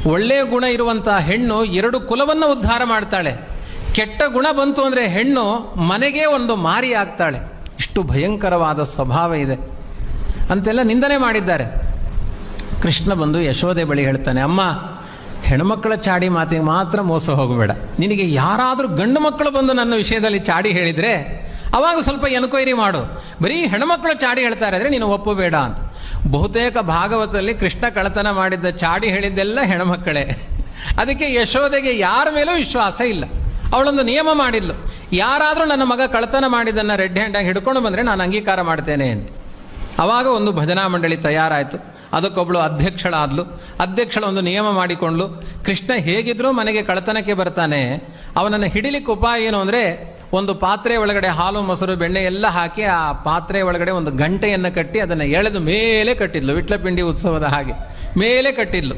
ಒಳ್ಳೆಯ ಗುಣ ಇರುವಂತಹ ಹೆಣ್ಣು 2 ಕುಲವನ್ನು ಉದ್ಧಾರ ಮಾಡ್ತಾಳೆ. ಕೆಟ್ಟ ಗುಣ ಬಂತು ಅಂದರೆ ಹೆಣ್ಣು ಮನೆಗೆ ಒಂದು ಮಾರಿ ಆಗ್ತಾಳೆ. ಇಷ್ಟು ಭಯಂಕರವಾದ ಸ್ವಭಾವ ಇದೆ ಅಂತೆಲ್ಲ ನಿಂದನೆ ಮಾಡಿದ್ದಾರೆ. ಕೃಷ್ಣ ಬಂದು ಯಶೋದೆ ಬಳಿ ಹೇಳ್ತಾನೆ, ಅಮ್ಮ, ಹೆಣ್ಮಕ್ಕಳ ಚಾಡಿ ಮಾತಿಗೆ ಮಾತ್ರ ಮೋಸ ಹೋಗಬೇಡ. ನಿನಗೆ ಯಾರಾದರೂ ಗಂಡು ಮಕ್ಕಳು ಬಂದು ನನ್ನ ವಿಷಯದಲ್ಲಿ ಚಾಡಿ ಹೇಳಿದರೆ ಅವಾಗ ಸ್ವಲ್ಪ ಎನ್ಕ್ವೈರಿ ಮಾಡು. ಬರೀ ಹೆಣ್ಮಕ್ಕಳು ಚಾಡಿ ಹೇಳ್ತಾರೆ ಅಂದರೆ ನೀನು ಒಪ್ಪಬೇಡ ಅಂತ. ಬಹುತೇಕ ಭಾಗವತದಲ್ಲಿ ಕೃಷ್ಣ ಕಳ್ಳತನ ಮಾಡಿದ್ದ ಚಾಡಿ ಹೇಳಿದ್ದೆಲ್ಲ ಹೆಣ್ಮಕ್ಕಳೇ. ಅದಕ್ಕೆ ಯಶೋದೆಗೆ ಯಾರ ಮೇಲೂ ವಿಶ್ವಾಸ ಇಲ್ಲ. ಅವಳೊಂದು ನಿಯಮ ಮಾಡಿದ್ಲು, ಯಾರಾದರೂ ನನ್ನ ಮಗ ಕಳ್ಳತನ ಮಾಡಿದ್ದನ್ನು ರೆಡ್ ಹ್ಯಾಂಡಾಗಿ ಹಿಡ್ಕೊಂಡು ಬಂದರೆ ನಾನು ಅಂಗೀಕಾರ ಮಾಡ್ತೇನೆ ಅಂತ. ಆವಾಗ ಒಂದು ಭಜನಾ ಮಂಡಳಿ ತಯಾರಾಯಿತು. ಅದಕ್ಕೊಬ್ಬಳು ಅಧ್ಯಕ್ಷಳಾದ್ಲು. ಅಧ್ಯಕ್ಷಳ ಒಂದು ನಿಯಮ ಮಾಡಿಕೊಂಡ್ಲು, ಕೃಷ್ಣ ಹೇಗಿದ್ರೂ ಮನೆಗೆ ಕಳ್ಳತನಕ್ಕೆ ಬರ್ತಾನೆ, ಅವನನ್ನು ಹಿಡಿಲಿಕ್ಕೆ ಉಪಾಯ ಏನು ಅಂದರೆ ಒಂದು ಪಾತ್ರೆ ಒಳಗಡೆ ಹಾಲು ಮೊಸರು ಬೆಣ್ಣೆ ಎಲ್ಲ ಹಾಕಿ ಆ ಪಾತ್ರೆ ಒಳಗಡೆ ಒಂದು ಗಂಟೆಯನ್ನು ಕಟ್ಟಿ ಅದನ್ನು ಎಳೆದು ಮೇಲೆ ಕಟ್ಟಿದ್ಲು. ವಿಟ್ಲಪಿಂಡಿ ಉತ್ಸವದ ಹಾಗೆ ಮೇಲೆ ಕಟ್ಟಿದ್ಲು.